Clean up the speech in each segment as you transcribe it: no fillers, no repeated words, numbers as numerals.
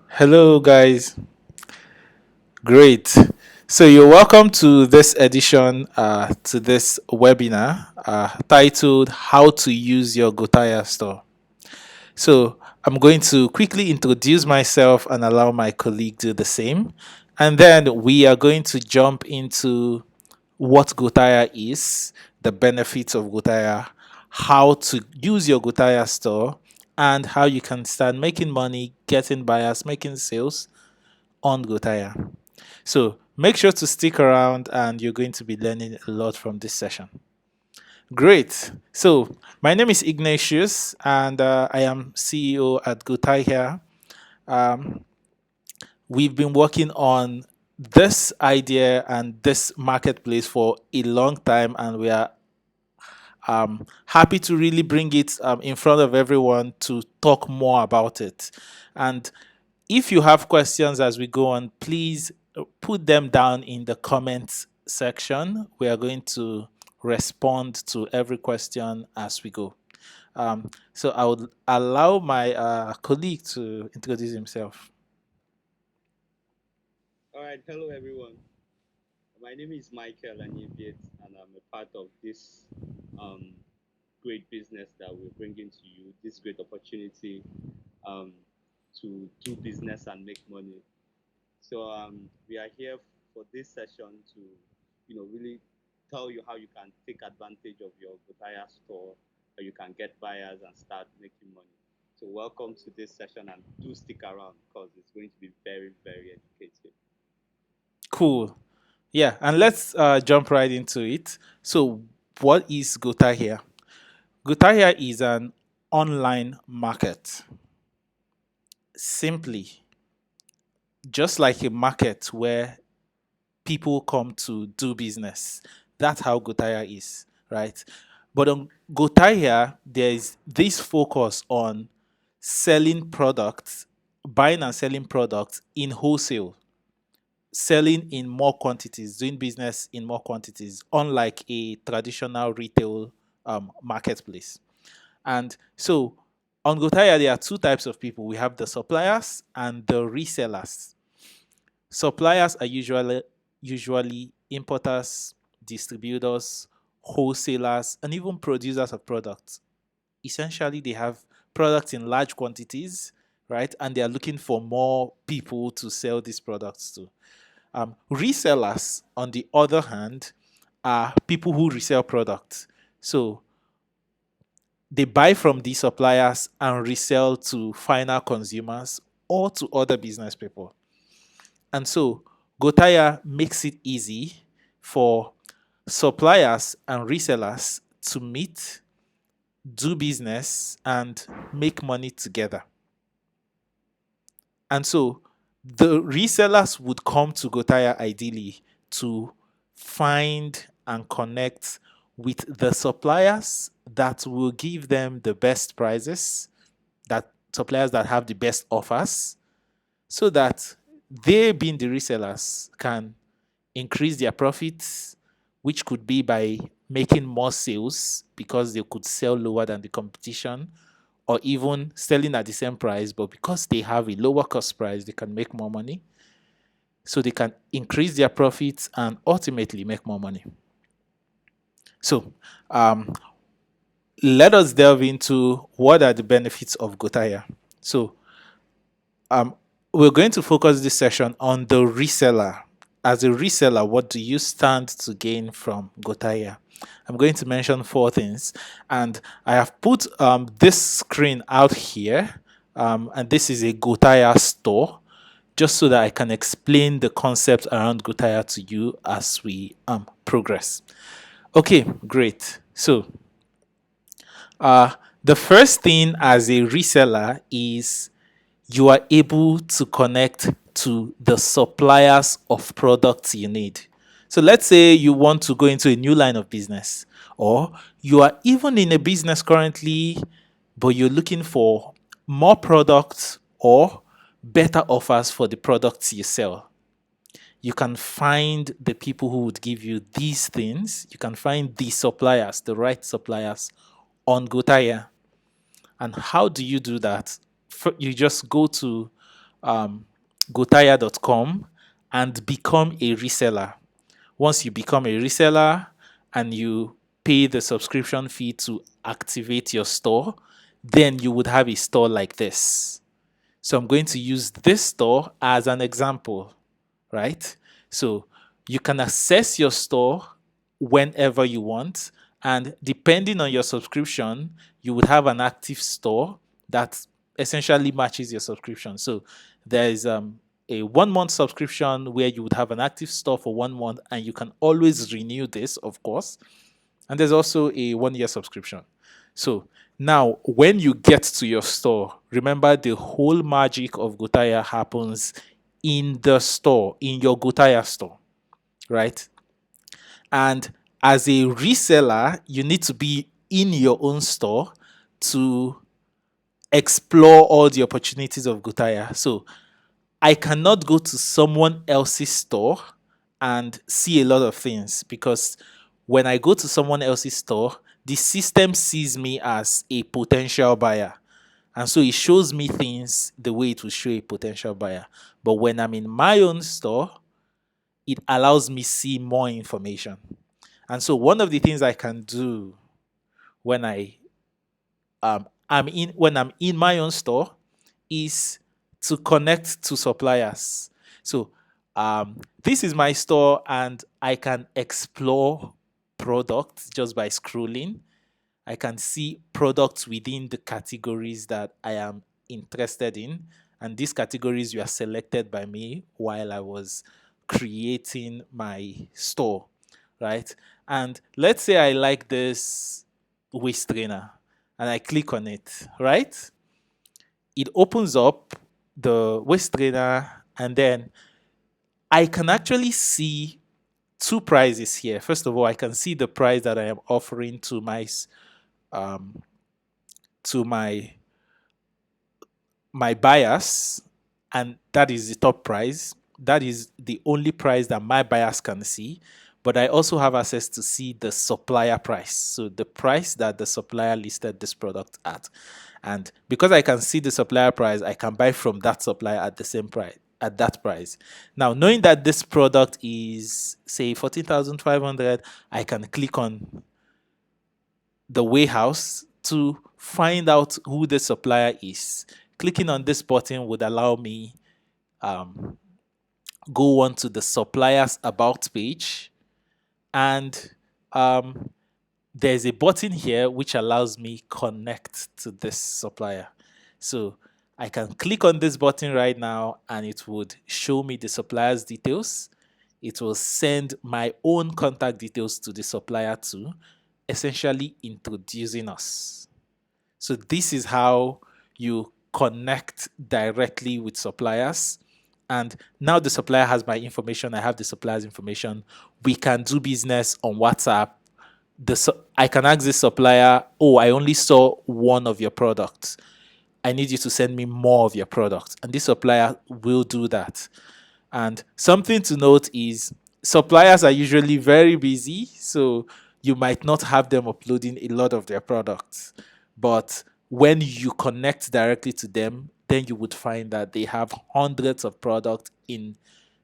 Hello, guys. Great. So, you're welcome to this edition, to this webinar titled How to Use Your Gotaya Store. So, I'm going to quickly introduce myself and allow my colleague to do the same. And then we are going to jump into what Gotaya is, the benefits of Gotaya, how to use your Gotaya store, and how you can start making money, getting buyers, making sales on Gotaya. So make sure to stick around and you're going to be learning a lot from this session. Great. So my name is Ignatius and I am CEO at Gotahia. Um, we've been working on this idea and this marketplace for a long time, and we are happy to really bring it in front of everyone to talk more about it. And if you have questions as we go on, please put them down in the comments section. We are going to respond to every question as we go. So I would allow my colleague to introduce himself. All right, hello everyone. My name is Michael Anyebiet, and I'm a part of this um, great business that we're bringing to you. This great opportunity um, to do business and make money. So we are here for this session to, really tell you how you can take advantage of your Gotaya store, how you can get buyers and start making money. So welcome to this session, and do stick around because it's going to be very, very educative. Cool. Yeah, and let's jump right into it. So, what is Gotahia? Gotahia is an online market. Simply, just like a market where people come to do business. That's how Gotaya is, right? But on Gotaya, there is this focus on selling products, buying and selling products in wholesale, selling in more quantities, doing business in more quantities, unlike a traditional retail marketplace. And so on Gotaya, there are two types of people. We have the suppliers and the resellers. Suppliers are usually importers, distributors, wholesalers, and even producers of products. Essentially, they have products in large quantities, right? And they are looking for more people to sell these products to. Resellers, on the other hand, are people who resell products. So they buy from these suppliers and resell to final consumers or to other business people. And so Gotaya makes it easy for suppliers and resellers to meet, do business, and make money together. And so the resellers would come to Gotaya ideally to find and connect with the suppliers that will give them the best prices, that suppliers that have the best offers, so that they, being the resellers, can increase their profits, which could be by making more sales because they could sell lower than the competition, or even selling at the same price, but because they have a lower cost price, they can make more money. So they can increase their profits and ultimately make more money. So um, let us delve into what are the benefits of Gotaya. So um, we're going to focus this session on the reseller. As a reseller, what do you stand to gain from Gotaya? I'm going to mention four things, and I have put this screen out here, and this is a Gotaya store, just so that I can explain the concept around Gotaya to you as we progress. Okay, great. So, uh, the first thing as a reseller is you are able to connect to the suppliers of products you need. So let's say you want to go into a new line of business, or you are even in a business currently, but you're looking for more products or better offers for the products you sell. You can find the people who would give you these things. You can find the suppliers, the right suppliers on Gotaya. And how do you do that? You just go to um, Gotahia.com and become a reseller. Once you become a reseller and you pay the subscription fee to activate your store, then you would have a store like this. So I'm going to use this store as an example, right? So you can access your store whenever you want, and depending on your subscription, you would have an active store that essentially matches your subscription. So there is a 1 month subscription where you would have an active store for 1 month, and you can always renew this, of course. And there's also a 1 year subscription. So now, when you get to your store, remember the whole magic of Gotahia happens in the store, in your Gotahia store, right? And as a reseller, you need to be in your own store to explore all the opportunities of Gotahia. So I cannot go to someone else's store and see a lot of things, because when I go to someone else's store, the system sees me as a potential buyer. And so it shows me things the way it will show a potential buyer. But when I'm in my own store, it allows me see more information. And so one of the things I can do when I'm in my own store is to connect to suppliers. So this is my store, and I can explore products just by scrolling. I can see products within the categories that I am interested in. And these categories were selected by me while I was creating my store, right? And let's say I like this waist trainer and I click on it, right? It opens up the waist trainer, and then I can actually see two prices here. First of all, I can see the price that I am offering um, to my buyers, and that is the top price. That is the only price that my buyers can see. But I also have access to see the supplier price, so the price that the supplier listed this product at. And because I can see the supplier price, I can buy from that supplier at the same price, at that price. Now, knowing that this product is, say, 14,500, I can click on the warehouse to find out who the supplier is. Clicking on this button would allow me um, go on to the supplier's about page, and um, there's a button here which allows me connect to this supplier. So I can click on this button right now, and it would show me the supplier's details. It will send my own contact details to the supplier too, essentially introducing us. So this is how you connect directly with suppliers. And now the supplier has my information. I have the supplier's information. We can do business on WhatsApp. I can ask the supplier, oh, I only saw one of your products. I need you to send me more of your products. And this supplier will do that. And something to note is suppliers are usually very busy, so you might not have them uploading a lot of their products. But when you connect directly to them, then you would find that they have hundreds of products in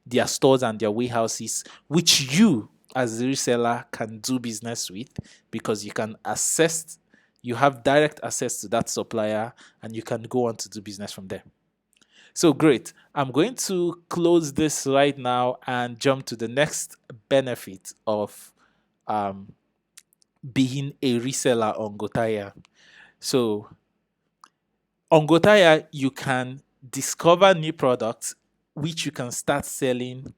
their stores and their warehouses, which you as a reseller can do business with, because you have direct access to that supplier, and you can go on to do business from there. So great. I'm going to close this right now and jump to the next benefit of um, being a reseller on Gotahia. So on Gotahia, you can discover new products which you can start selling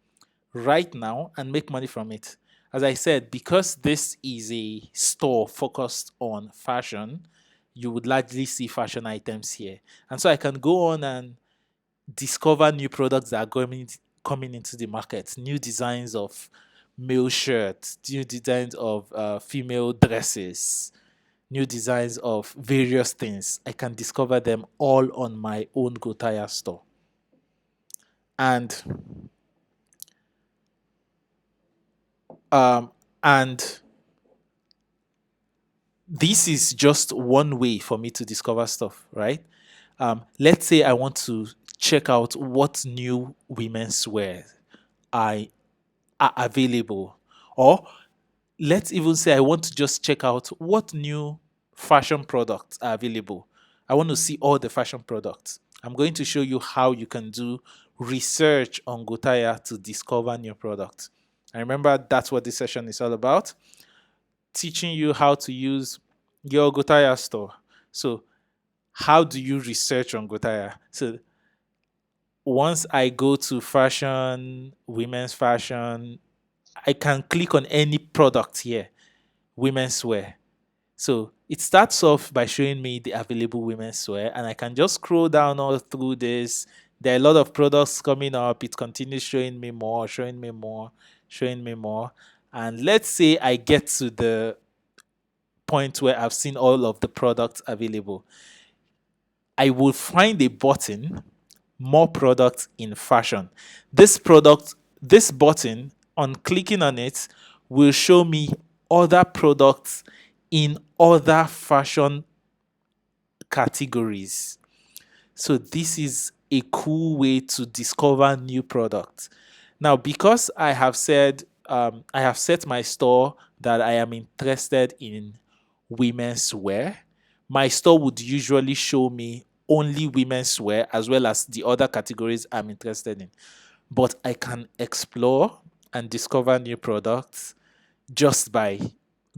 right now and make money from it. As I said, because this is a store focused on fashion, you would largely see fashion items here. And so I can go on and discover new products that are coming into the market, new designs of male shirts, new designs of female dresses, new designs of various things. I can discover them all on my own Gotahia store. And um, and this is just one way for me to discover stuff, right? Let's say I want to check out what new women's wear are, are available. Or let's even say I want to just check out what new fashion products are available. I want to see all the fashion products. I'm going to show you how you can do research on Gotaya to discover new products. I remember that's what this session is all about, teaching you how to use your Gotaya store. So, how do you research on Gotaya? So, once I go to fashion, women's fashion, I can click on any product here, women's wear. So it starts off by showing me the available women's wear, and I can just scroll down all through this. There are a lot of products coming up. It continues showing me more, showing me more, showing me more. And let's say I get to the point where I've seen all of the products available. I will find a button, more products in fashion. This button, on clicking on it, will show me other products in other fashion categories. So this is a cool way to discover new products. Now, because I have set my store that I am interested in women's wear, my store would usually show me only women's wear as well as the other categories I'm interested in. But I can explore and discover new products just by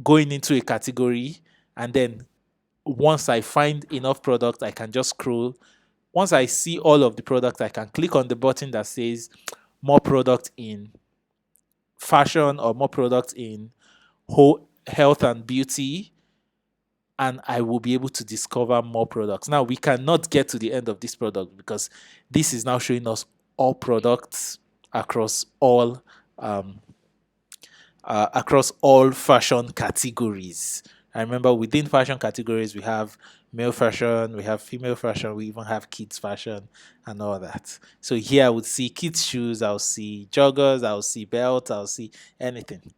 going into a category, and then once I find enough product, I can just scroll. Once I see all of the products, I can click on the button that says more product in fashion or more product in health and beauty, and I will be able to discover more products. Now, we cannot get to the end of this product because this is now showing us all products across um, across all fashion categories. I remember within fashion categories, we have male fashion, we have female fashion, we even have kids fashion and all that. So here I would see kids shoes, I'll see joggers, I'll see belts, I'll see anything.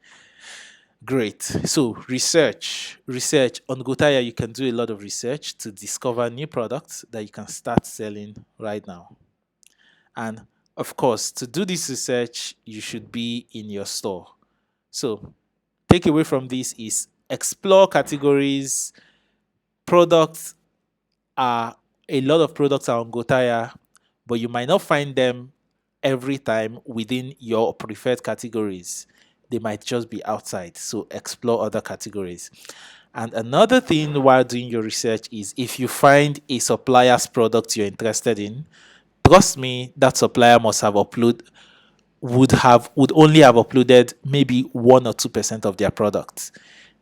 Great. So research on Gotaya, you can do a lot of research to discover new products that you can start selling right now. And of course, to do this research, you should be in your store. So takeaway from this is explore categories. Products are A lot of products are on Gotaya, but you might not find them every time within your preferred categories. They might just be outside. So explore other categories. And another thing while doing your research is if you find a supplier's product you're interested in, trust me, that supplier must have upload would only have uploaded maybe 1 or 2% of their products.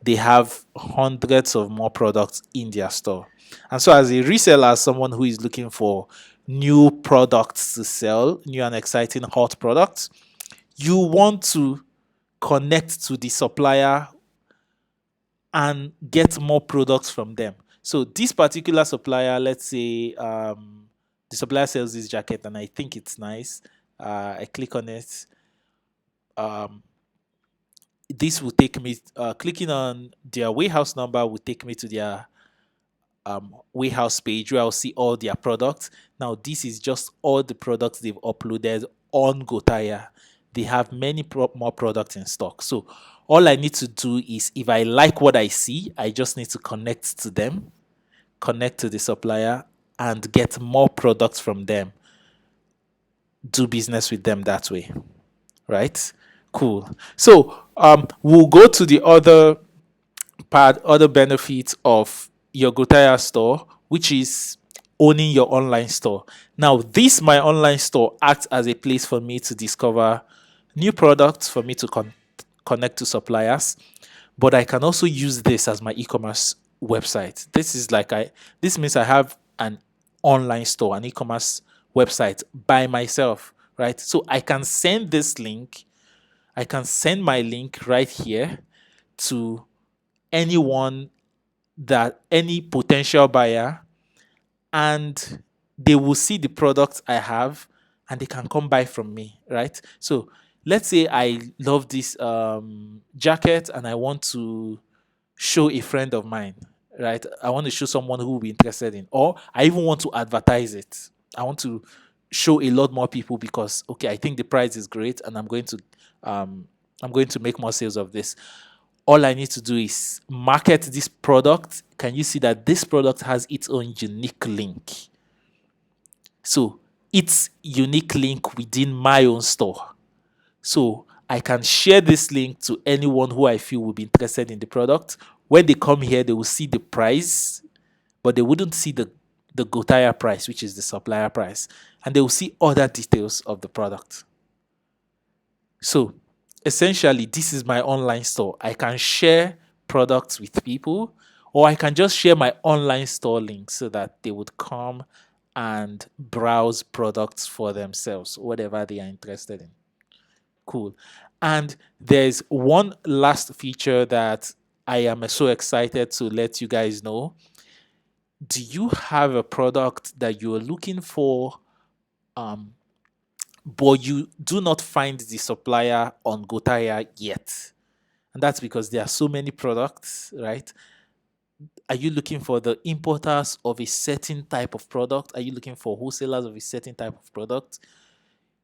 They have hundreds of more products in their store. And so, as a reseller, as someone who is looking for new products to sell, new and exciting hot products, you want to connect to the supplier and get more products from them. So, this particular supplier, let's say the supplier sells this jacket and I think it's nice. I click on it. Um, this will take me, clicking on their warehouse number will take me to their warehouse page where I'll see all their products. Now, this is just all the products they've uploaded on Gotaya. They have many more products in stock. So, all I need to do is if I like what I see, I just need to connect to them, connect to the supplier, and get more products from them. Do business with them that way. Right? Cool. So, we'll go to the other benefits of your Gotaya store, which is owning your online store. Now, this my online store acts as a place for me to discover new products, for me to connect to suppliers, but I can also use this as my e-commerce website. This means I have an online store, an e-commerce website by myself, right? So I can send my link right here to anyone, that any potential buyer, and they will see the products I have and they can come buy from me, right? So let's say I love this jacket and I want to show a friend of mine, right? I want to show someone who will be interested in, or I even want to advertise it. I want to show a lot more people because okay, I think the price is great and um I'm going to make more sales of this. All I need to do is market this product. Can you see that this product has its own unique link? So its unique link within my own store. So I can share this link to anyone who I feel will be interested in the product. When they come here, they will see the price, but they wouldn't see the Gotaya price, which is the supplier price, and they will see other details of the product. So essentially, this is my online store. I can share products with people, or I can just share my online store link so that they would come and browse products for themselves, whatever they are interested in. Cool. And there's one last feature that I am so excited to let you guys know. Do you have a product that you're looking for, um, but you do not find the supplier on Gotaya yet? And that's because there are so many products, right? Are you looking for the importers of a certain type of product? Are you looking for wholesalers of a certain type of product?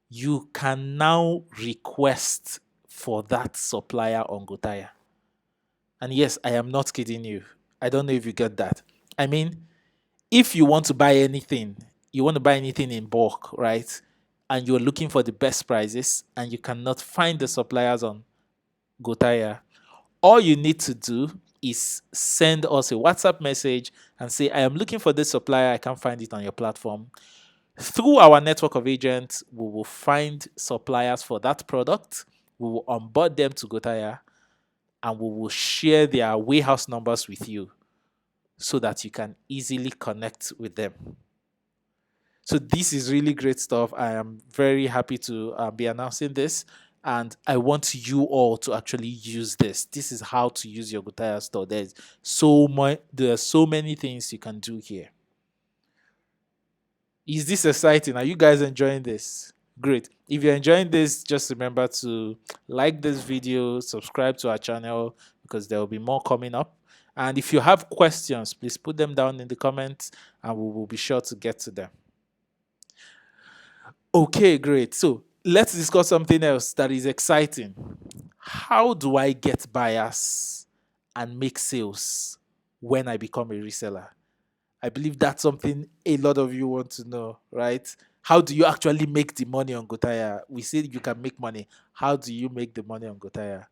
You can now request for that supplier on Gotaya. And yes, I am not kidding you. I don't know if you get that. I mean, if you want to buy anything, you want to buy anything in bulk, right? And you're looking for the best prices and you cannot find the suppliers on Gotaya, all you need to do is send us a WhatsApp message and say, I am looking for this supplier. I can't find it on your platform. Through our network of agents, we will find suppliers for that product. We will onboard them to Gotaya and we will share their warehouse numbers with you so that you can easily connect with them. So this is really great stuff. I am very happy to be announcing this, and I want you all to actually use this. This is how to use your Gotaya store. There are so many things you can do here. Is this exciting? Are you guys enjoying this? Great. If you're enjoying this, just remember to like this video, subscribe to our channel because there will be more coming up. And if you have questions, please put them down in the comments and we will be sure to get to them. Okay, great. So let's discuss something else that is exciting. How do I get buyers and make sales when I become a reseller? I believe that's something a lot of you want to know, right? How do you actually make the money on Gotaya? We said you can make money. How do you make the money on Gotaya?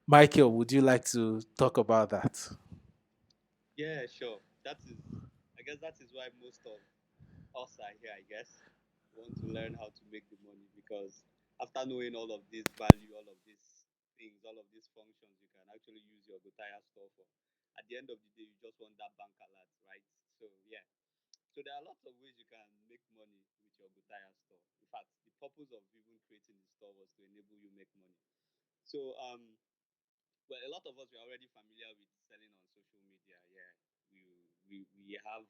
Michael, would you like to talk about that? Yeah, sure. I guess that is why most of us are here, I guess, want to learn how to make the money because after knowing all of this value, all of these things, all of these functions, you can actually use your Gotaya store for. At the end of the day, you just want that bank alert, right? So yeah. So there are lots of ways you can make money with your Gotaya store. In fact, the purpose of even creating the store was to enable you make money. So well, a lot of us were already familiar with selling on social media. Yeah, we have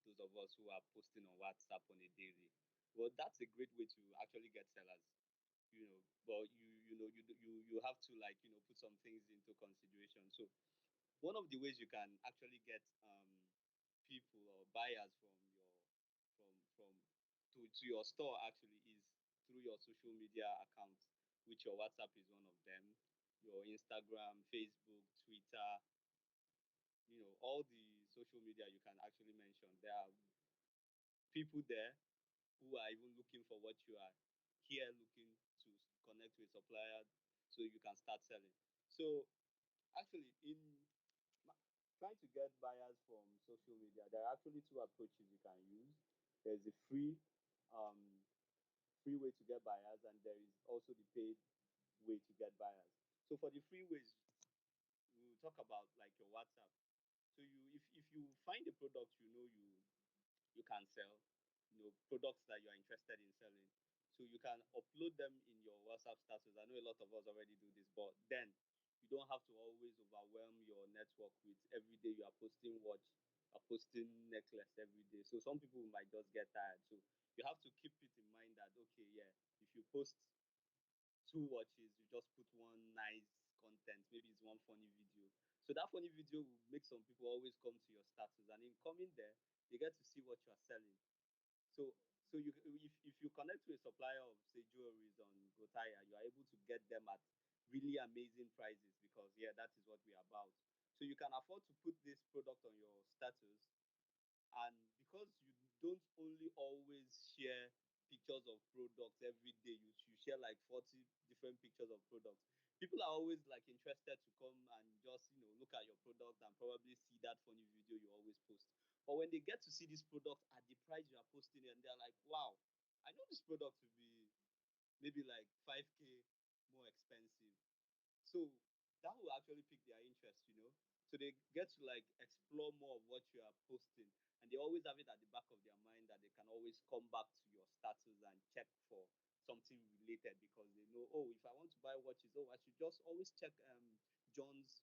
those of us who are posting on WhatsApp on a daily. Well, that's a great way to actually get sellers, But you have to like put some things into consideration. So one of the ways you can actually get people or buyers from to your store actually is through your social media accounts, which your WhatsApp is one of them, your Instagram, Facebook, Twitter, all the social media you can actually mention. There are people there who are even looking for what you are here looking to connect with suppliers so you can start selling. So actually, in trying to get buyers from social media, there are actually two approaches you can use. There's a um, free way to get buyers, and there is also the paid way to get buyers. So for the free ways, we'll talk about like your WhatsApp. So if you find a product you can sell, products that you are interested in selling. So you can upload them in your WhatsApp status. I know a lot of us already do this, but then you don't have to always overwhelm your network with every day you are posting watch, are posting necklace every day. So some people might just get tired. So you have to keep it in mind that okay, yeah, if you post two watches, you just put one nice content. Maybe it's one funny video. So that funny video will make some people always come to your status, and in coming there, they get to see what you are selling. So So if you connect to a supplier of say jewelries on Gotahia, you are able to get them at really amazing prices because yeah, that is what we are about. So you can afford to put this product on your status, and because you don't only always share pictures of products every day, you share like 40 different pictures of products. People are always like interested to come and just look at your product and probably see that funny video you always post. But when they get to see this product at the price you are posting it, and they're like, wow, I know this product to be maybe like 5K more expensive. So that will actually pique their interest. So they get to like explore more of what you are posting, and they always have it at the back of their mind that they can always come back to your status and check for something related because they know, oh, if I want to buy watches, oh, I should just always check John's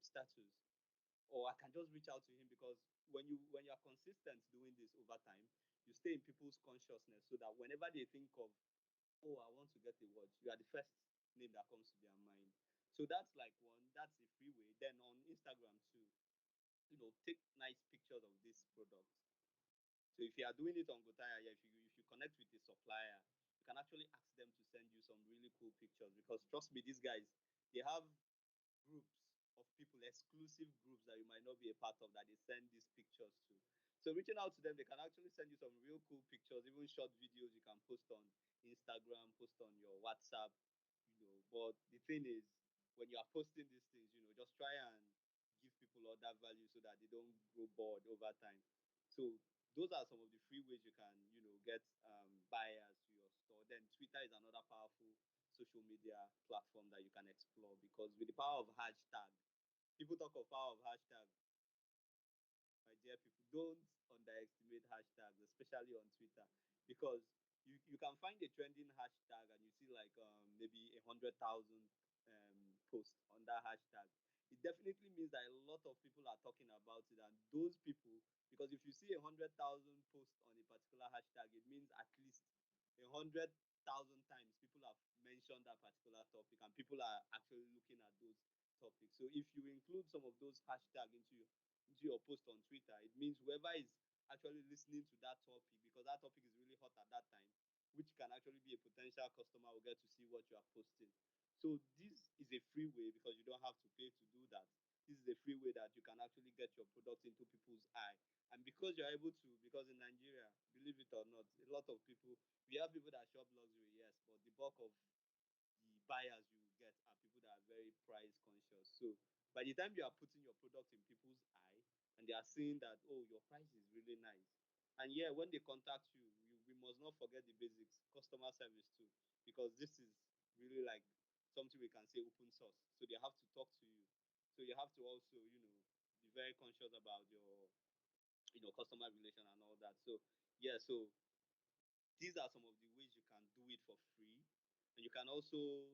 status, or I can just reach out to him because when you are consistent doing this over time, you stay in people's consciousness so that whenever they think of, oh, I want to get a watch, you are the first name that comes to their mind. So that's like one, that's a free way. Then on Instagram too, take nice pictures of this product. So if you are doing it on Gotaya, yeah, if you connect with a supplier, you can actually ask them to send you some really cool pictures because trust me, these guys, they have groups of people, exclusive groups that you might not be a part of that they send these pictures to. So reaching out to them, they can actually send you some real cool pictures, even short videos you can post on Instagram, post on your WhatsApp. But the thing is, when you are posting these things, just try and give people all that value so that they don't grow bored over time. So those are some of the free ways you can, get buyers to your store. Then Twitter is another powerful social media platform that you can explore because with the power of hashtag, people talk of power of hashtag. My dear people, don't underestimate hashtags, especially on Twitter, because you can find a trending hashtag and you see like maybe 100,000 posts on that hashtag. It definitely means that a lot of people are talking about it, and those people, because if you see 100,000 posts on a particular hashtag, it means at least 100,000 times people have mentioned that particular topic, and people are actually looking at those topics. So if you include some of those hashtags into your post on Twitter, it means whoever is actually listening to that topic, because that topic is really hot at that time, which can actually be a potential customer, will get to see what you are posting. So this is a free way because you don't have to pay to do that. This is a free way that you can actually get your product into people's eye. And because you're able to, because in Nigeria, believe it or not, a lot of people, we have people that shop luxury, yes, but the bulk of the buyers you get are people that are very price conscious. So by the time you are putting your product in people's eye and they are seeing that, oh, your price is really nice. And yeah, when they contact you, we must not forget the basics, customer service too, because this is really like something we can say open source. So they have to talk to you. So you have to also, be very conscious about your, customer relation and all that. So yeah, so these are some of the ways you can do it for free. And you can also,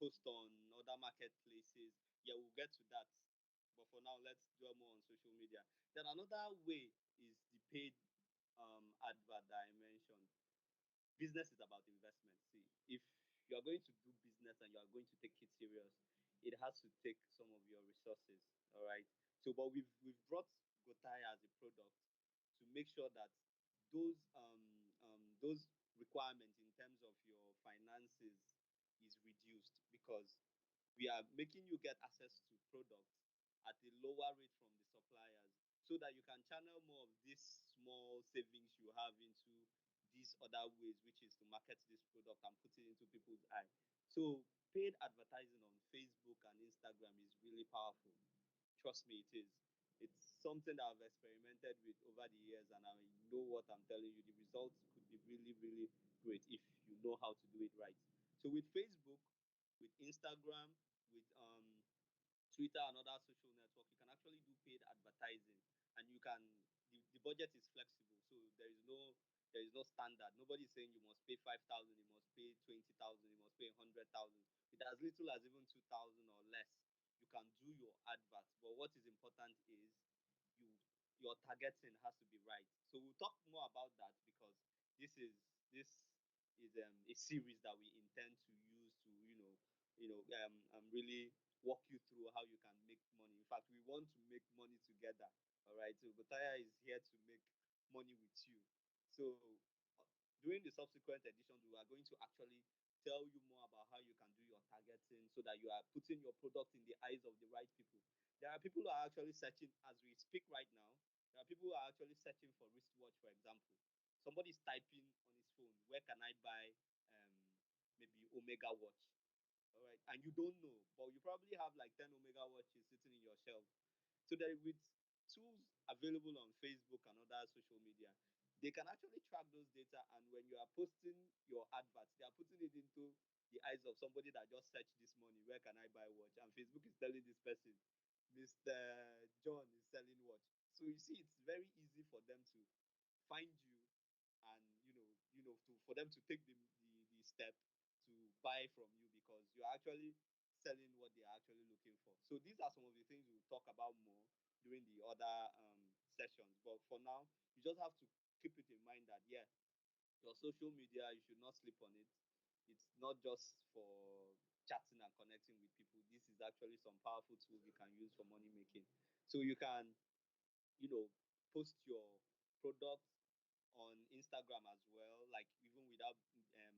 post on other marketplaces. Yeah, we'll get to that. But for now, let's dwell more on social media. Then another way is the paid advert that I mentioned. Business is about investment. See, if you are going to do business and you are going to take it serious, it has to take some of your resources. All right. So, but we've brought Gotai as a product to make sure that those requirements in terms of your finances is reduced because we are making you get access to products at a lower rate from the suppliers so that you can channel more of these small savings you have into these other ways, which is to market this product and put it into people's eye. So paid advertising on Facebook and Instagram is really powerful. Trust me, it is. It's something that I've experimented with over the years, and I know what I'm telling you. The results could be really, really great if you know how to do it right. So with Facebook, with Instagram, with Twitter and other social network, you can actually do paid advertising, and the budget is flexible, so there is no standard. Nobody is saying you must pay 5,000, you must pay 20,000, you must pay 100,000. With as little as even 2,000 or less, you can do your adverts. But what is important is you your targeting has to be right. So we'll talk more about that because this is a series that we intend to use to really walk you through how you can make money. In fact, we want to make money together. All right. So Gotaya is here to make money with you. So during the subsequent editions, we are going to actually tell you more about how you can do your targeting so that you are putting your product in the eyes of the right people. There are people who are actually searching as we speak right now. There are people who are actually searching for wristwatch, for example. Somebody is typing on his phone, where can I buy maybe Omega watch? All right, and you don't know, but you probably have like 10 Omega watches sitting in your shelf. So that with tools available on Facebook and other social media, they can actually track those data. And when you are posting your adverts, they are putting it into the eyes of somebody that just searched this morning, where can I buy watch? And Facebook is telling this person, Mr. John is selling watch. So you see, it's very easy for them to find you and for them to take the step to buy from you because you're actually selling what they're actually looking for. So these are some of the things we'll talk about more during the other sessions. But for now, you just have to keep it in mind that yeah, your social media, you should not sleep on it. It's not just for chatting and connecting with people. This is actually some powerful tool you can use for money making. So you can post your product on Instagram as well, like even without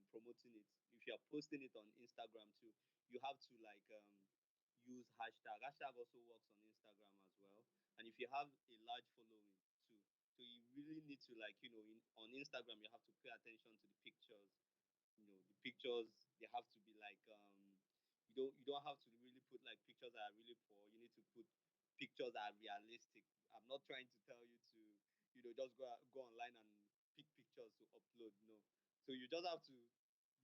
promoting it. If you're posting it on Instagram too, you have to like use hashtag. Hashtag also works on Instagram as well. And if you have a large following too, so you really need to like on Instagram you have to pay attention to the pictures. The pictures they have to be like you don't have to really put like pictures that are really poor. You need to put pictures that are realistic. I'm not trying to tell you to just go online and pick pictures to upload. No. So you just have to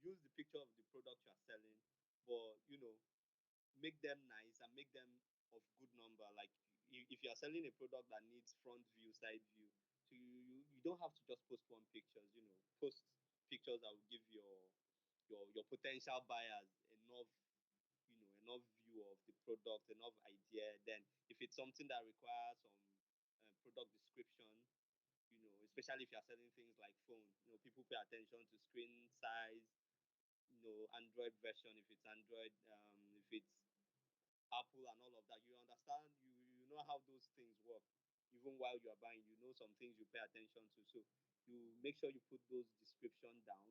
use the picture of the product you are selling, but make them nice and make them of good number. Like if you are selling a product that needs front view, side view, so you don't have to just post one pictures. Post pictures that will give your potential buyers enough view of the product, enough idea. Then if it's something that requires some product description, especially if you're selling things like phone, people pay attention to screen size, Android version, if it's Android, if it's Apple and all of that. You understand, you know how those things work. Even while you are buying, some things you pay attention to. So you make sure you put those description down.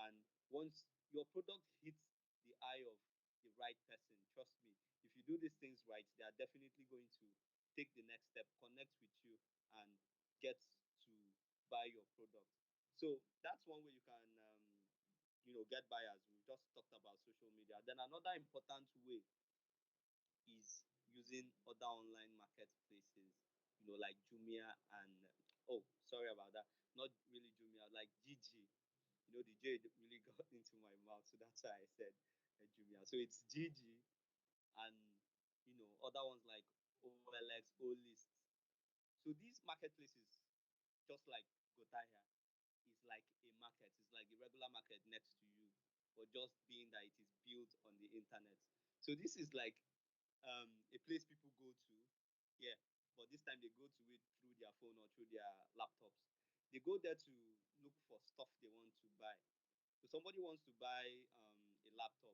And once your product hits the eye of the right person, trust me, if you do these things right, they are definitely going to take the next step, connect with you, and get to buy your product. So that's one way you can get buyers. We just talked about social media. Then another important way is using other online marketplaces, like Jumia and oh, sorry about that, not really Jumia, like Gigi. The J really got into my mouth, so that's why I said Jumia. So it's Gigi and other ones like OLX, OList. So these marketplaces, just like Gotahia, is like a market. It's like the regular market next to you, but just being that it is built on the internet. So this is like a place people go to, yeah, but this time they go to it through their phone or through their laptops. They go there to look for stuff they want to buy. So somebody wants to buy a laptop.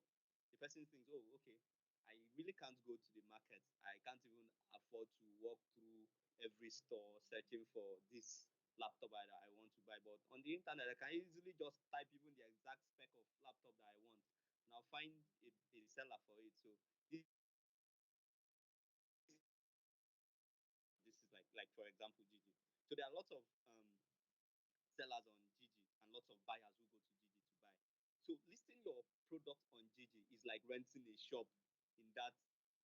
The person thinks, oh, okay, I really can't go to the market. I can't even afford to walk through every store searching for this laptop that I want to buy. But on the internet, I can easily just type even the exact spec of laptop that I want. And I'll find a seller for it. So this is like for example Gigi. So there are lots of sellers on Gigi and lots of buyers who go to Gigi to buy. So listing your product on Gigi is like renting a shop in that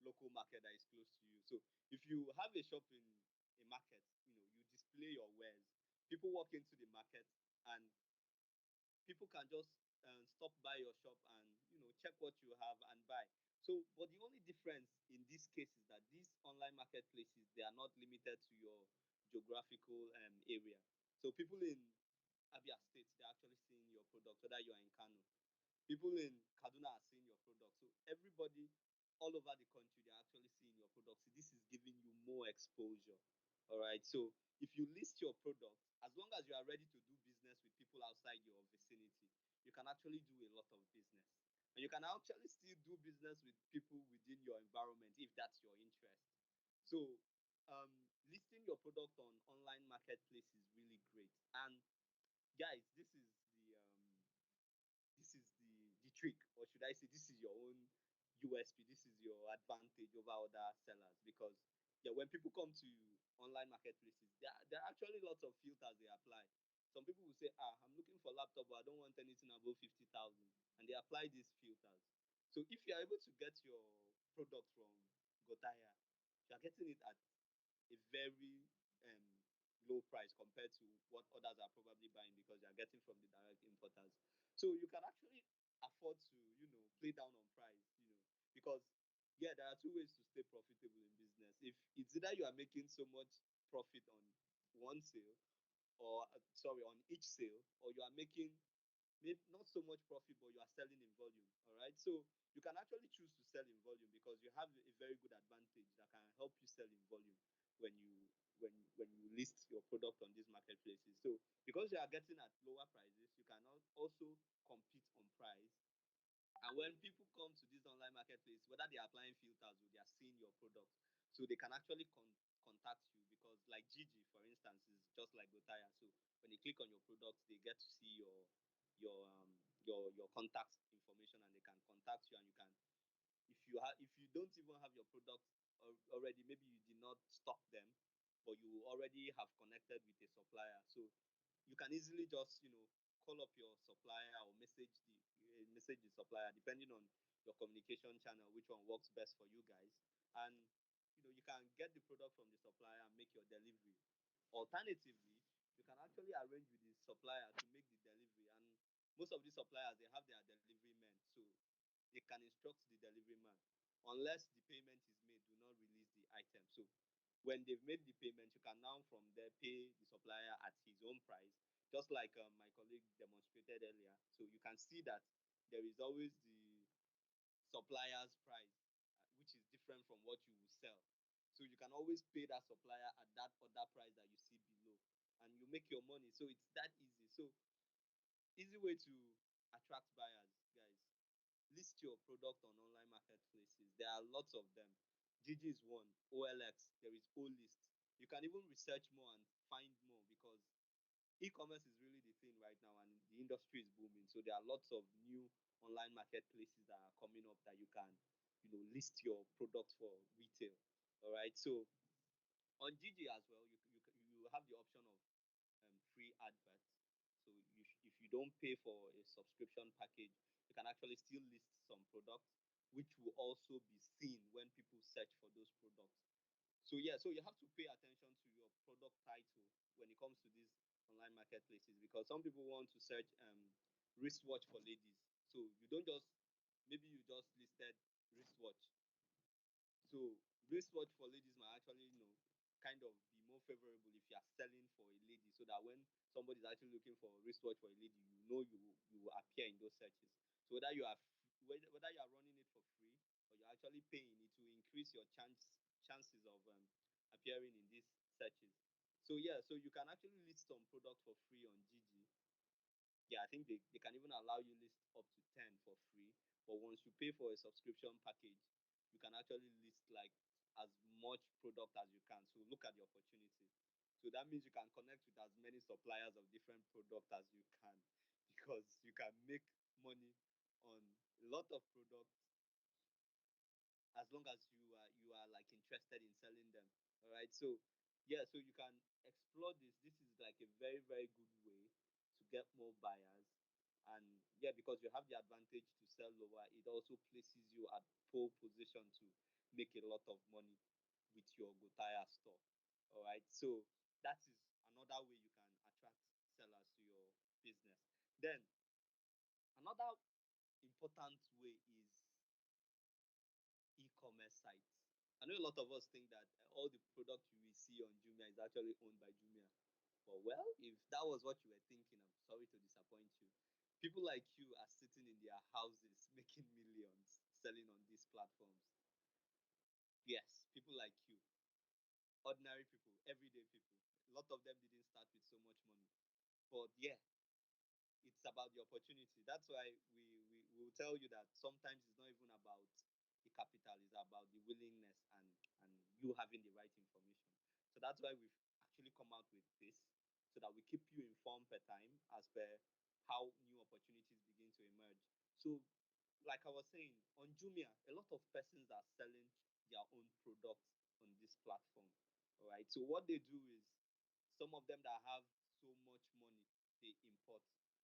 local market that is close to you. So if you have a shop in a market, you display your wares. People walk into the market and people can just stop by your shop and check what you have and buy. So but the only difference in this case is that these online marketplaces, they are not limited to your geographical area. So people in Abia State, they're actually seeing your product, whether you're in Kano. People in Kaduna are seeing your product. So everybody all over the country, they're actually seeing your product. So this is giving you more exposure. All right. So if you list your product, as long as you are ready to do business with people outside your vicinity, you can actually do a lot of business. And you can actually still do business with people within your environment if that's your interest. So listing your product on online marketplace is really great. And guys, this is the trick, or should I say, this is your own USP. This is your advantage over other sellers because yeah, when people come to online marketplaces, there are actually lots of filters they apply. Some people will say, I'm looking for laptop, but I don't want anything above 50,000, and they apply these filters. So if you are able to get your product from Gotahia, you are getting it at a very um, low price compared to what others are probably buying because they are getting from the direct importers. So you can actually afford to, play down on price, because yeah, there are two ways to stay profitable in business. If it's either you are making so much profit on one sale, or sorry, on each sale, or you are making maybe not so much profit, but you are selling in volume. All right. So you can actually choose to sell in volume because you have a very good advantage that can help you sell in volume when you list your product on these marketplaces. So because you are getting at lower prices, you can also compete on price. And when people come to this online marketplace, whether they are applying filters or they are seeing your product, so they can actually contact you because, like Gigi, for instance, is just like Gotaya. So when they click on your products, they get to see your contact information, and they can contact you, and you can, if you don't even have your products already, maybe you did not stock them, but you already have connected with a supplier, so you can easily just call up your supplier or message the supplier depending on your communication channel, which one works best for you guys. And you can get the product from the supplier and make your delivery. Alternatively, you can actually arrange with the supplier to make the delivery, and most of the suppliers, they have their delivery men, so they can instruct the delivery man. Unless the payment is made, do not release the item. So when they've made the payment, you can now from there pay the supplier at his own price, just like my colleague demonstrated earlier. So you can see that there is always the supplier's price, which is different from what you will sell. So you can always pay that supplier at that other price that you see below, and you make your money. So it's that easy. So easy way to attract buyers, guys. List your product on online marketplaces. There are lots of them. Gigi is one. OLX, there is OList. You can even research more and find more because e-commerce is really the thing right now, and the industry is booming. So there are lots of new online marketplaces that are coming up that you can, list your product for retail. All right. So on Gigi as well, you have the option of free adverts. So if you don't pay for a subscription package, you can actually still list some products, which will also be seen when people search for those products. So yeah, so you have to pay attention to your product title when it comes to these online marketplaces, because some people want to search wristwatch for ladies. So you don't just, maybe you just listed wristwatch. So wristwatch for ladies might actually, kind of be more favorable if you are selling for a lady, so that when somebody is actually looking for a wristwatch for a lady, you will appear in those searches. So whether you are running it for free or you're actually paying, it will increase your chances of appearing in these searches. So yeah, so you can actually list some product for free on Gigi. Yeah, I think they can even allow you list up to 10 for free. But once you pay for a subscription package, you can actually list like as much product as you can. So look at the opportunity. So that means you can connect with as many suppliers of different product as you can, because you can make money on a lot of products as long as you are like interested in selling them. All right. So yeah, so you can explore this. This is like a very, very good way to get more buyers. And yeah, because you have the advantage to sell lower, it also places you at pole position to make a lot of money with your Gotaya store. All right. So that is another way you can attract sellers to your business. Then another important way is e-commerce sites. I know a lot of us think that all the product you will see on Jumia is actually owned by Jumia. But well, if that was what you were thinking, I'm sorry to disappoint you. People like you are sitting in their houses making millions selling on these platforms. Yes, people like you, ordinary people, everyday people. A lot of them didn't start with so much money. But yeah, it's about the opportunity. That's why we will tell you that sometimes it's not even about the capital, it's about the willingness and you having the right information. So that's why we've actually come out with this. so that we keep you informed per time as per how new opportunities begin to emerge. So, like I was saying, on Jumia, a lot of persons are selling their own products on this platform. All right. So what they do is some of them that have so much money, they import.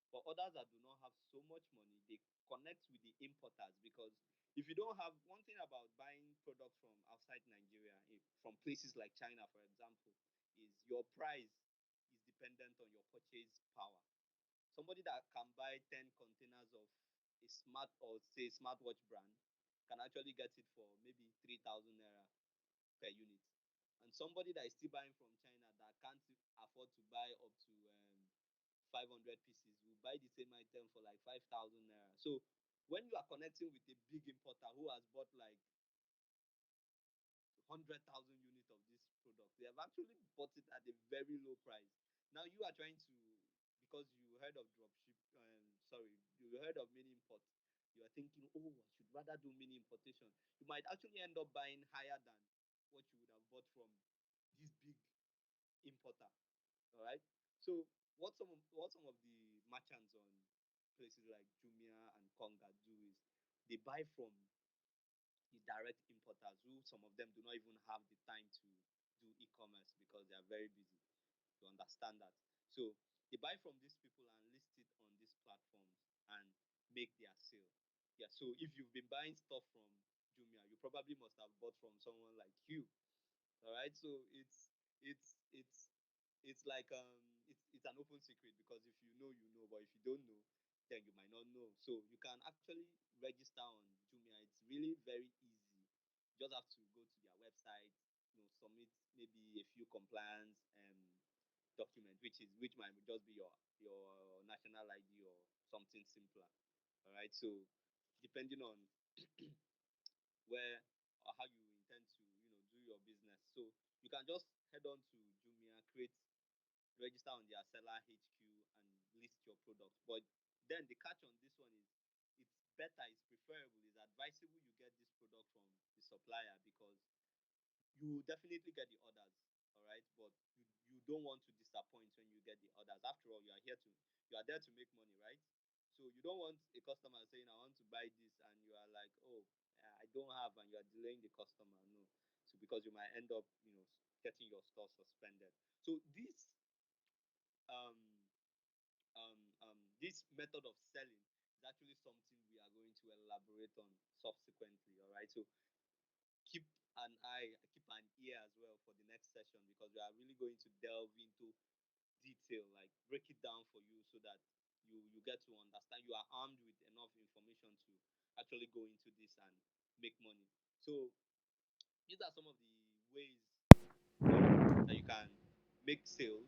For others that do not have so much money, they connect with the importers, because if you don't have, one thing about buying products from outside Nigeria, from places like China, for example, is your price is dependent on your purchase power. Somebody that can buy 10 containers of a smart, or say smartwatch brand, can actually get it for maybe 3,000 naira per unit. And somebody that is still buying from China that can't afford to buy up to 500 pieces will buy the same item for like 5,000 naira. So when you are connecting with a big importer who has bought like 100,000 units of this product, they have actually bought it at a very low price. Now you are trying to, because you heard of dropship, sorry, you heard of mini import, you are thinking, oh, I should rather do mini importation. You might actually end up buying higher than what you would have bought from this big importer. All right. So what some of the merchants on places like Jumia and Konga do is they buy from the direct importers, who some of them do not even have the time to do e-commerce because they are very busy. You understand that? So they buy from these people and list it on these platforms and make their sale. Yeah. So if you've been buying stuff from Jumia, you probably must have bought from someone like you. All right. So it's like it's an open secret, because if you know, you know, but if you don't know, then you might not know. So you can actually register on Jumia. It's really very easy. You just have to go to their website, submit maybe a few compliance document, which might just be your national ID or something simpler. All right. So depending on where or how you intend to do your business, so you can just head on to Jumia, create, register on their seller HQ, and list your products. But then the catch on this one is, it's better, it's preferable, it's advisable you get this product from the supplier, because you definitely get the orders, all right, but you don't want to disappoint when you get the orders. After all, you are there to make money, right? So you don't want a customer saying, I want to buy this, and you are like, oh, I don't have, and you are delaying the customer. No. So because you might end up getting your store suspended. So um this method of selling is actually something we are going to elaborate on subsequently. All right. So keep keep an ear as well for the next session, because we are really going to delve into detail, like break it down for you, so that you get to understand. You are armed with enough information to actually go into this and make money. So these are some of the ways that you can make sales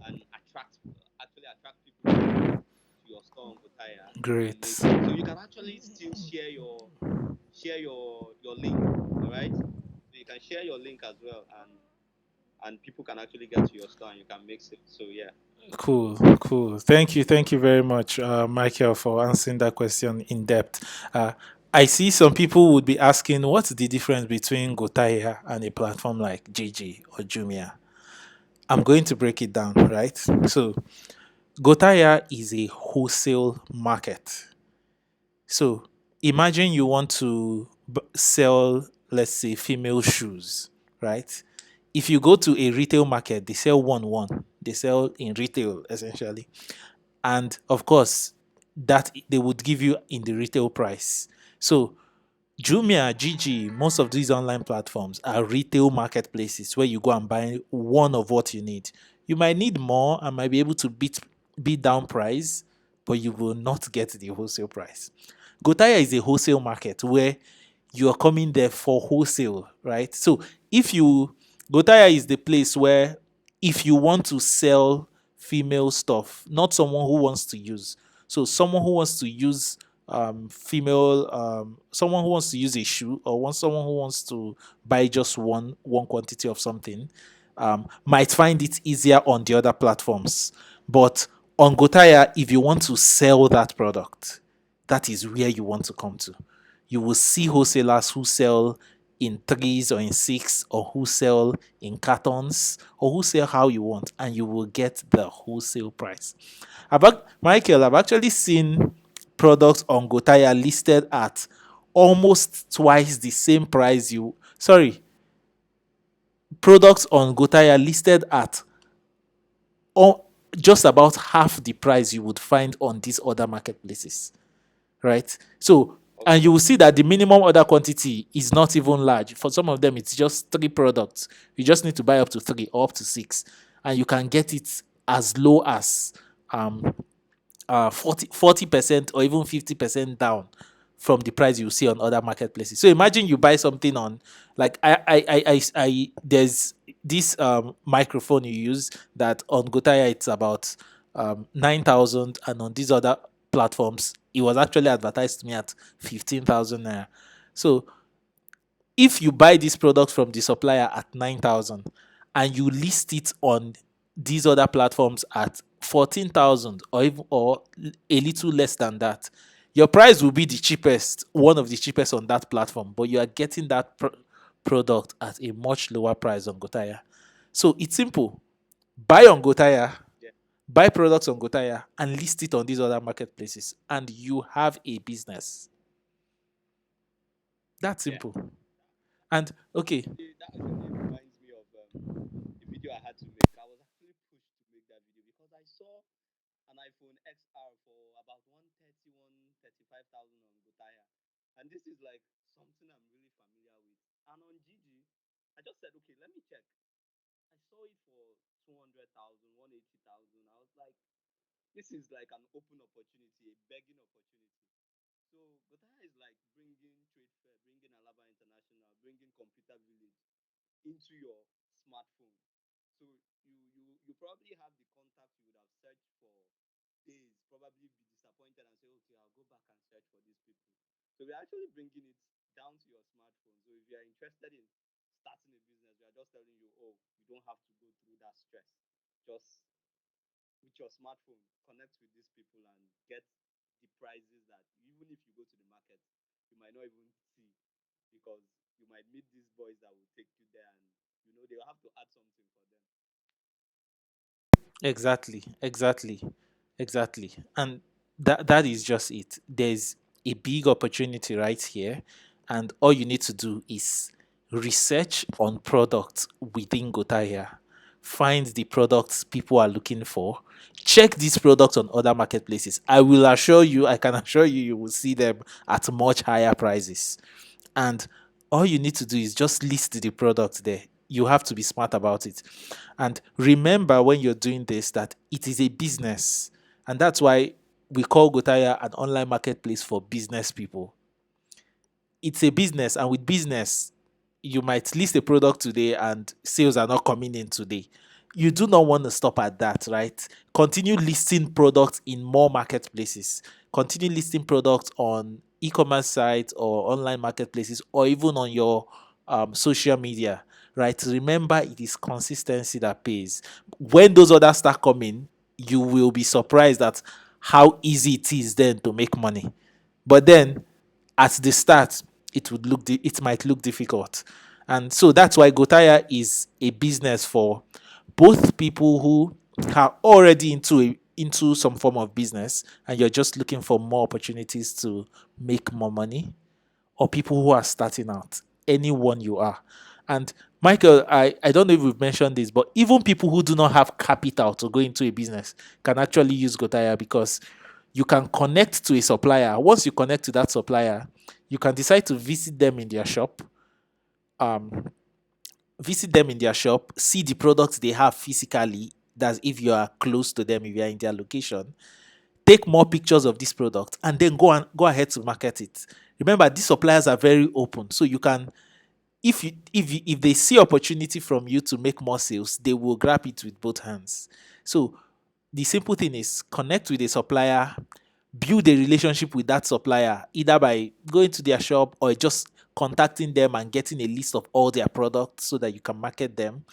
and attract people to your store on Gotaya and Great. make money. So you can actually still share your link. All right. So you can share your link as well, and people can actually get to your store and you can make sales. So yeah. Cool, cool. Thank you very much, Michael, for answering that question in depth. I see some people would be asking, what's the difference between Gotaya and a platform like Gigi or Jumia? I'm going to break it down, right? So, Gotaya is a wholesale market. So, imagine you want to sell, let's say, female shoes, right? If you go to a retail market, they sell one. They sell in retail essentially, and of course, that they would give you in the retail price. So Jumia, Gigi, most of these online platforms are retail marketplaces where you go and buy one of what you need. You might need more and might be able to beat down price, but you will not get the wholesale price. Gotaya is a wholesale market where you are coming there for wholesale, right? So if you Gotaya is the place where if you want to sell female stuff, not someone who wants to use. So someone who wants to use female someone who wants to use a shoe, or someone who wants to buy just one quantity of something, might find it easier on the other platforms. But on Gotaya, if you want to sell that product, that is where you want to come to. You will see wholesalers who sell in threes or in six, or wholesale in cartons, or wholesale how you want, and you will get the wholesale price. Michael, I've actually seen products on Gotaya listed at almost twice the same price you sorry, products on Gotaya listed at or just about half the price you would find on these other marketplaces, right? So, and you Okay. will see that the minimum order quantity is not even large. For some of them, it's just three products. You just need to buy up to three or up to six, and you can get it as low as um 40% or even 50% down from the price you see on other marketplaces. So imagine you buy something on, like there's this microphone you use that on Gotaya it's about 9,000, and on these other platforms it was actually advertised to me at 15,000 naira. So if you buy this product from the supplier at 9,000 and you list it on these other platforms at 14,000, or even or a little less than that, your price will be the cheapest, one of the cheapest on that platform, but you are getting that product at a much lower price on Gotaya. So it's simple. Buy on Gotaya, Yeah. buy products on Gotaya, and list it on these other marketplaces, and you have a business. That's Yeah. simple. And okay, That actually reminds me of a video I had to make. I was actually pushed to make that video because I saw an iPhone XR for about 130, 135,000 on Gotaya. And this is like something I'm really familiar with. And on Gigi, I just said, okay, let me check. I saw it for 200,000, 180,000. I was like, this is like an open opportunity, a begging opportunity. So Gotaya is like bringing trade fair, bringing Alaba International, bringing Computer Village into your smartphone. So you probably have the contact you would have searched for days, probably be disappointed and say, okay, I'll go back and search for these people. So we're actually bringing it down to your smartphone. So if you are interested in starting a business, we are just telling you, oh, you don't have to go through that stress. Just with your smartphone, connect with these people and get the prices that even if you go to the market, you might not even see, because you might meet these boys that will take you there, and they'll have to add something for them. exactly, exactly, exactly. And that is just it. There's a big opportunity right here, and all you need to do is research on products within Gotaya. Find the products people are looking for. Check these products on other marketplaces. I can assure you, you will see them at much higher prices. And all you need to do is just list the product there. You have to be smart about it. And remember when you're doing this that it is a business. And that's why we call Gotaya an online marketplace for business people. It's a business, and with business, you might list a product today and sales are not coming in today. You do not want to stop at that, right? Continue listing products in more marketplaces. Continue listing products on e-commerce sites or online marketplaces, or even on your social media, right? Remember, it is consistency that pays. When those others start coming, you will be surprised at how easy it is then to make money. But then at the start, it might look difficult. And so that's why Gotaya is a business for both people who are already into some form of business and you're just looking for more opportunities to make more money, or people who are starting out, anyone you are. And Michael, I don't know if we've mentioned this, but even people who do not have capital to go into a business can actually use Gotaya, because you can connect to a supplier. Once you connect to that supplier, you can decide to um, visit them in their shop, see the products they have physically. That's if you are close to them, if you are in their location, take more pictures of this product, and then go ahead to market it. Remember, these suppliers are very open, so you can, if they see opportunity from you to make more sales, they will grab it with both hands. So the simple thing is connect with a supplier, build a relationship with that supplier, either by going to their shop or just contacting them and getting a list of all their products so that you can market them.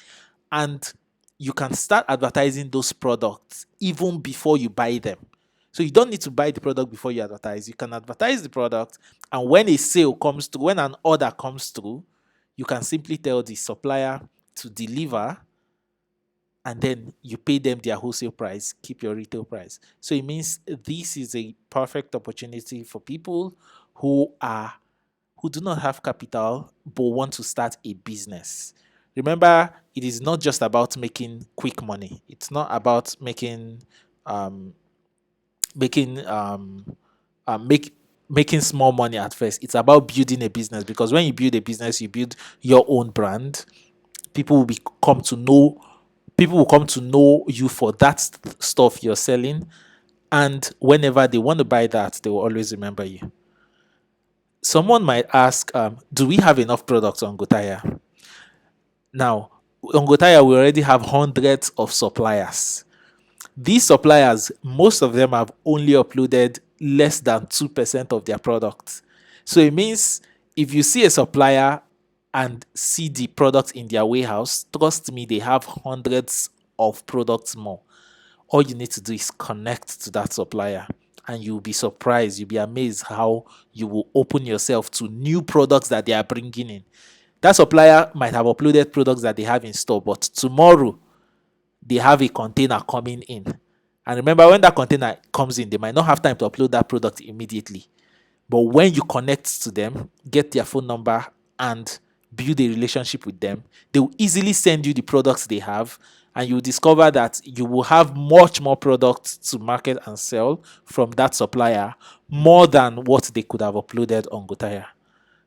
And you can start advertising those products even before you buy them. So you don't need to buy the product before you advertise. You can advertise the product, and when a sale comes through, when an order comes through, You can simply tell the supplier to deliver, and then you pay them their wholesale price, keep your retail price. So it means this is a perfect opportunity for people who are who do not have capital but want to start a business. Remember, it is not just about making quick money. It's not about um, making make making small money at first. It's about building a business, because when you build a business, you build your own brand. People will come to know people will come to know you for that stuff you're selling, and whenever they want to buy that, they will always remember you. Someone might ask, do we have enough products on Gotaya? Now, on Gotaya, we already have hundreds of suppliers. These suppliers, most of them have only uploaded less than 2% of their products. So it means if you see a supplier and see the product in their warehouse, trust me, they have hundreds of products more. All you need to do is connect to that supplier, and you'll be surprised, you'll be amazed how you will open yourself to new products that they are bringing in. That supplier might have uploaded products that they have in store, but tomorrow they have a container coming in. And remember, when that container comes in, they might not have time to upload that product immediately. But when you connect to them, get their phone number, and build a relationship with them, they will easily send you the products they have. And you'll discover that you will have much more products to market and sell from that supplier, more than what they could have uploaded on Gotaya.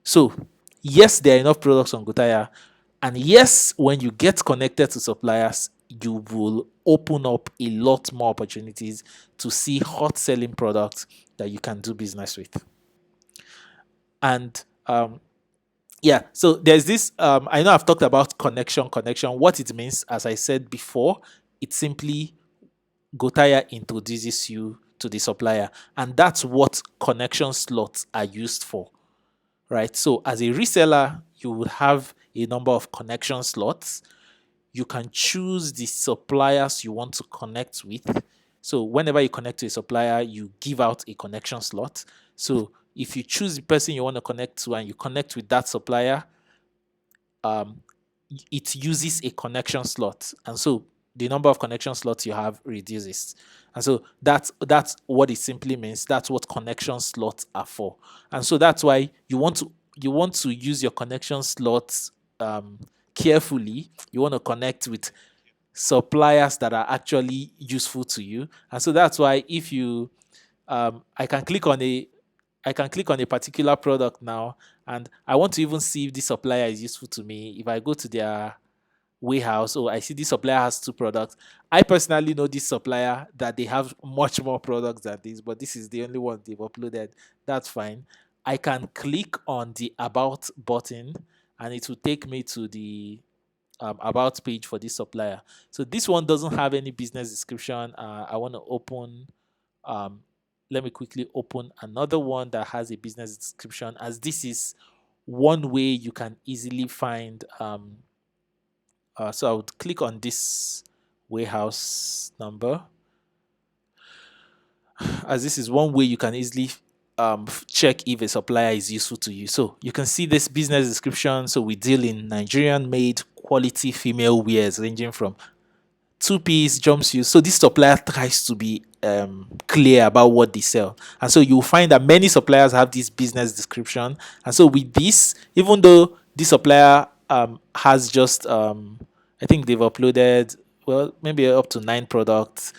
So, yes, there are enough products on Gotaya. And yes, when you get connected to suppliers, you will open up a lot more opportunities to see hot selling products that you can do business with. And yeah, so there's this. I know I've talked about connection. What it means, as I said before, it's simply Gotaya introduces you to the supplier, and that's what connection slots are used for, right? So as a reseller, you would have a number of connection slots. You can choose the suppliers you want to connect with. So whenever you connect to a supplier, you give out a connection slot. So if you choose the person you want to connect to and you connect with that supplier, um, it uses a connection slot, and so the number of connection slots you have reduces. And so that's what it simply means. That's what connection slots are for. And so that's why you want to use your connection slots carefully. You want to connect with suppliers that are actually useful to you. And so that's why if you I can click on a particular product now, and I want to even see if this supplier is useful to me. If I go to their warehouse, oh, I see this supplier has two products. I personally know this supplier that they have much more products than this, but this is the only one they've uploaded. That's fine. I can click on the about button, and it will take me to the about page for this supplier. So this one doesn't have any business description. I want to open um, let me quickly open another one that has a business description, as this is one way you can easily find. So I would click on this warehouse number, as this is one way you can easily check if a supplier is useful to you. So you can see this business description. So we deal in Nigerian made quality female wears ranging from two-piece jumpsuits. So this supplier tries to be clear about what they sell, and so you'll find that many suppliers have this business description. And so with this, even though this supplier has just I think they've uploaded, well, maybe up to 9 products.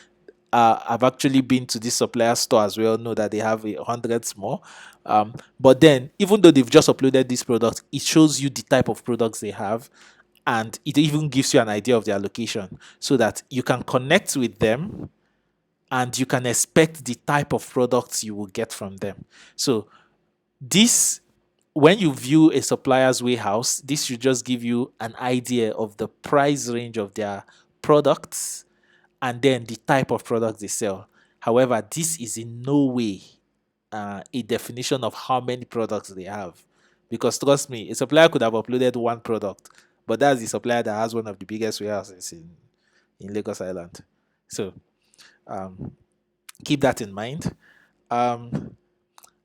I've actually been to this supplier store as well, know that they have hundreds more. But then, even though they've just uploaded this product, it shows you the type of products they have, and it even gives you an idea of their location, so that you can connect with them and you can expect the type of products you will get from them. So this, when you view a supplier's warehouse, this should just give you an idea of the price range of their products and then the type of products they sell. However, this is in no way a definition of how many products they have. Because trust me, a supplier could have uploaded one product, but that's the supplier that has one of the biggest warehouses in Lagos Island. So um, keep that in mind. Um,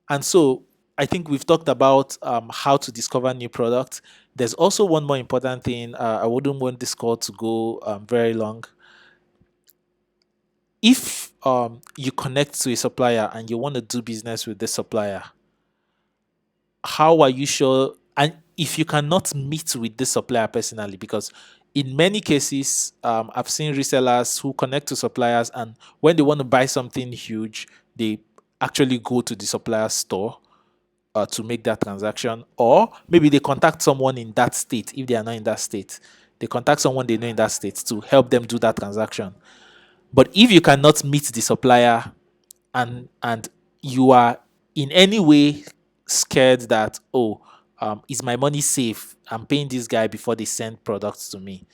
and so I think we've talked about how to discover new products. There's also one more important thing. I wouldn't want this call to go very long. If you connect to a supplier and you want to do business with the supplier, how are you sure? And if you cannot meet with the supplier personally, because in many cases, I've seen resellers who connect to suppliers, and when they want to buy something huge, they actually go to the supplier store to make that transaction, or maybe they contact someone in that state. If they are not in that state, they contact someone they know in that state to help them do that transaction. But if you cannot meet the supplier, and you are in any way scared that, oh, is my money safe? I'm paying this guy before they send products to me.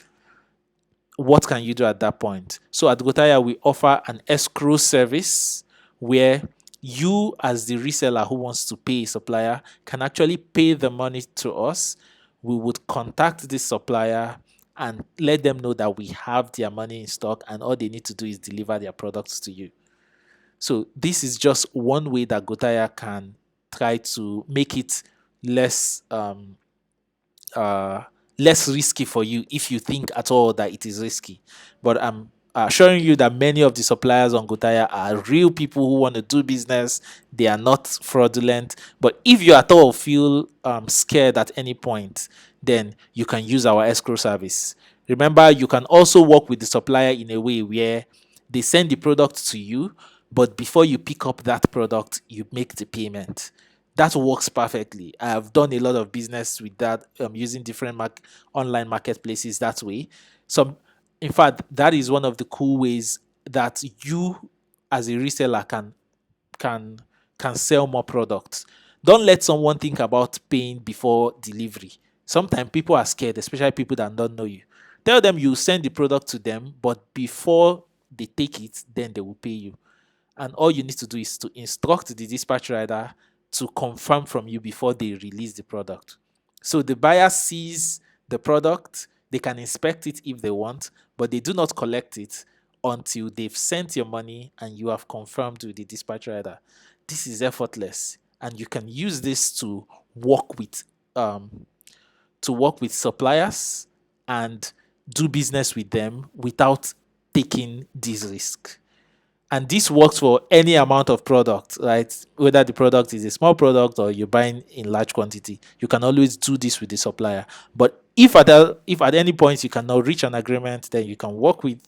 What can you do at that point? So at Gotahia, we offer an escrow service where you, as the reseller who wants to pay a supplier, can actually pay the money to us. We would contact this supplier and let them know that we have their money in stock, and all they need to do is deliver their products to you. So this is just one way that Gotaya can try to make it less uh, less risky for you if you think at all that it is risky. But I'm assuring you that many of the suppliers on Gotaya are real people who want to do business. They are not fraudulent. But if you at all feel scared at any point, then you can use our escrow service. Remember, you can also work with the supplier in a way where they send the product to you, but before you pick up that product, you make the payment. That works perfectly. I have done a lot of business with that, using different online marketplaces that way. So, in fact, that is one of the cool ways that you, as a reseller, can can sell more products. Don't let someone think about paying before delivery. Sometimes people are scared, especially people that don't know you. Tell them you send the product to them, but before they take it, then they will pay you. And all you need to do is to instruct the dispatch rider to confirm from you before they release the product. So the buyer sees the product, they can inspect it if they want, but they do not collect it until they've sent your money and you have confirmed with the dispatch rider. This is effortless, and you can use this work with um, to work with suppliers and do business with them without taking this risk. And this works for any amount of product, right? Whether the product is a small product or you're buying in large quantity, you can always do this with the supplier. But if at any point you cannot reach an agreement, then you can work with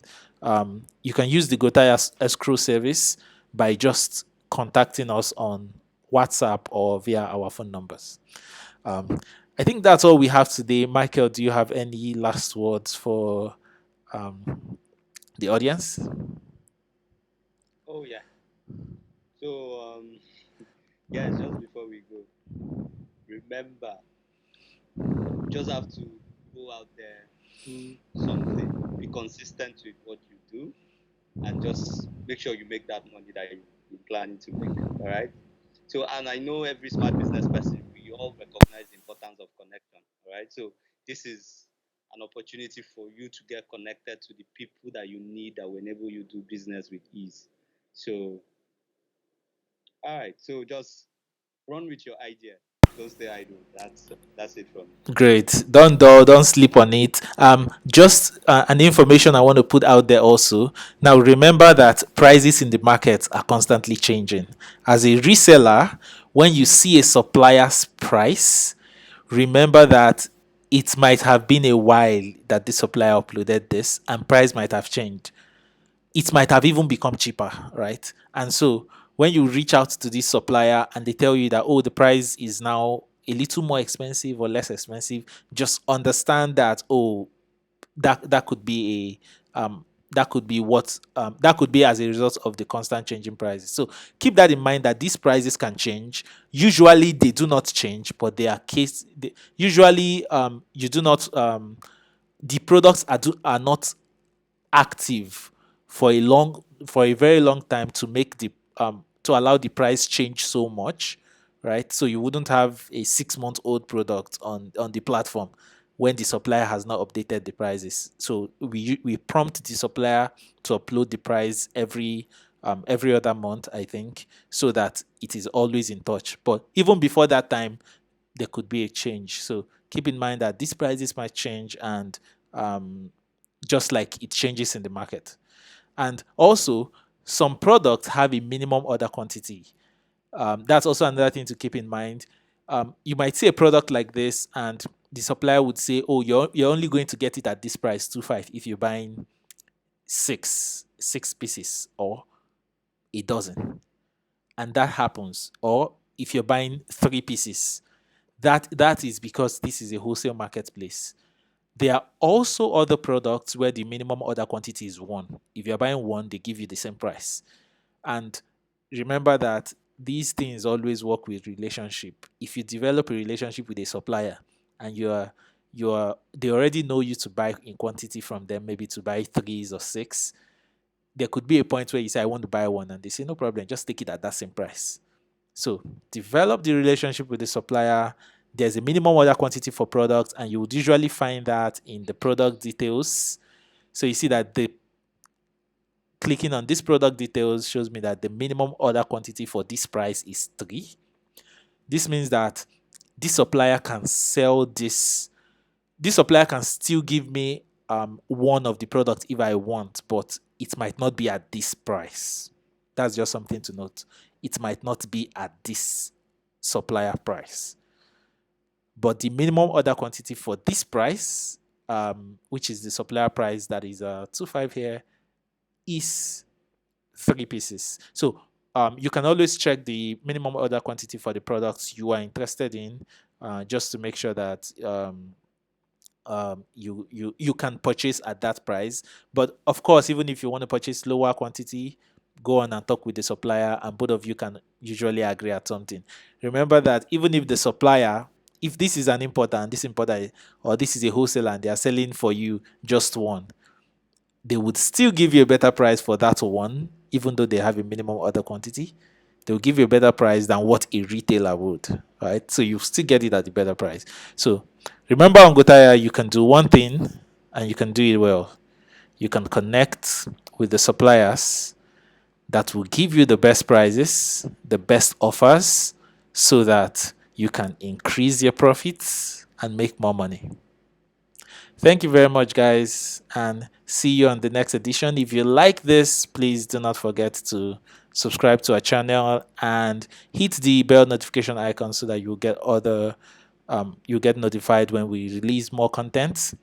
you can use the Gotaya escrow service by just contacting us on WhatsApp or via our phone numbers. um, I think that's all we have today. Michael, do you have any last words for the audience? Oh yeah. So guys, just before we go, remember, you just have to go out there, do something, be consistent with what you do, and just make sure you make that money that you're planning to make. All right. So, and I know every smart business person, we all recognize the importance of connection. All right. So, this is an opportunity for you to get connected to the people that you need that will enable you to do business with ease. So, all right. So, just run with your idea. Don't stay idle. That's it from me. Great. Don't sleep on it. Just an information I want to put out there also. Now remember that prices in the market are constantly changing. As a reseller, when you see a supplier's price, remember that it might have been a while that the supplier uploaded this, and price might have changed. It might have even become cheaper, right? And so when you reach out to this supplier and they tell you that, oh, the price is now a little more expensive or less expensive, just understand that, oh, that could be a that could be what that could be as a result of the constant changing prices. So keep that in mind, that these prices can change. Usually they do not change, but usually you do not the products are not active for a very long time to make the to allow the price change so much, right? So you wouldn't have a 6 month old product on the platform when the supplier has not updated the prices. So we prompt the supplier to upload the price every every other month, I think, so that it is always in touch. But even before that time, there could be a change. So keep in mind that these prices might change, and um, just like it changes in the market. And also, some products have a minimum order quantity. That's also another thing to keep in mind. You might see a product like this, and the supplier would say, "Oh, you're only going to get it at this price, 2.5, if you're buying six pieces or a dozen," and that happens. Or if you're buying 3 pieces, that is because this is a wholesale marketplace. There are also other products where the minimum order quantity is one. If you're buying one, they give you the same price. And remember that these things always work with relationship. If you develop a relationship with a supplier, and you're they already know you to buy in quantity from them, maybe to buy threes or six, there could be a point where you say, "I want to buy one," and they say, "No problem, just take it at that same price." So develop the relationship with the supplier. There's a minimum order quantity for products, and you would usually find that in the product details. So you see that the clicking on this product details shows me that the minimum order quantity for this price is 3. This means that this supplier can sell this. This supplier can still give me one of the products if I want, but it might not be at this price. That's just something to note. It might not be at this supplier price, but the minimum order quantity for this price, which is the supplier price, that is 2.5 here, is 3 pieces. So you can always check the minimum order quantity for the products you are interested in, just to make sure that you can purchase at that price. But of course, even if you want to purchase lower quantity, go on and talk with the supplier, and both of you can usually agree at something. Remember that even if the supplier, if this is an importer and this importer, or this is a wholesaler and they are selling for you just one, they would still give you a better price for that one, even though they have a minimum order quantity. They'll give you a better price than what a retailer would, right? So you still get it at the better price. So remember, on Gotahia, you can do one thing and you can do it well. You can connect with the suppliers that will give you the best prices, the best offers, so that you can increase your profits and make more money. Thank you very much, guys, and see you on the next edition. If you like this, please do not forget to subscribe to our channel and hit the bell notification icon so that you get notified when we release more content.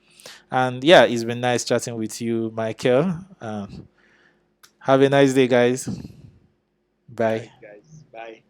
And yeah, it's been nice chatting with you, Michael. Have a nice day, guys. All right, Bye. guys. Bye.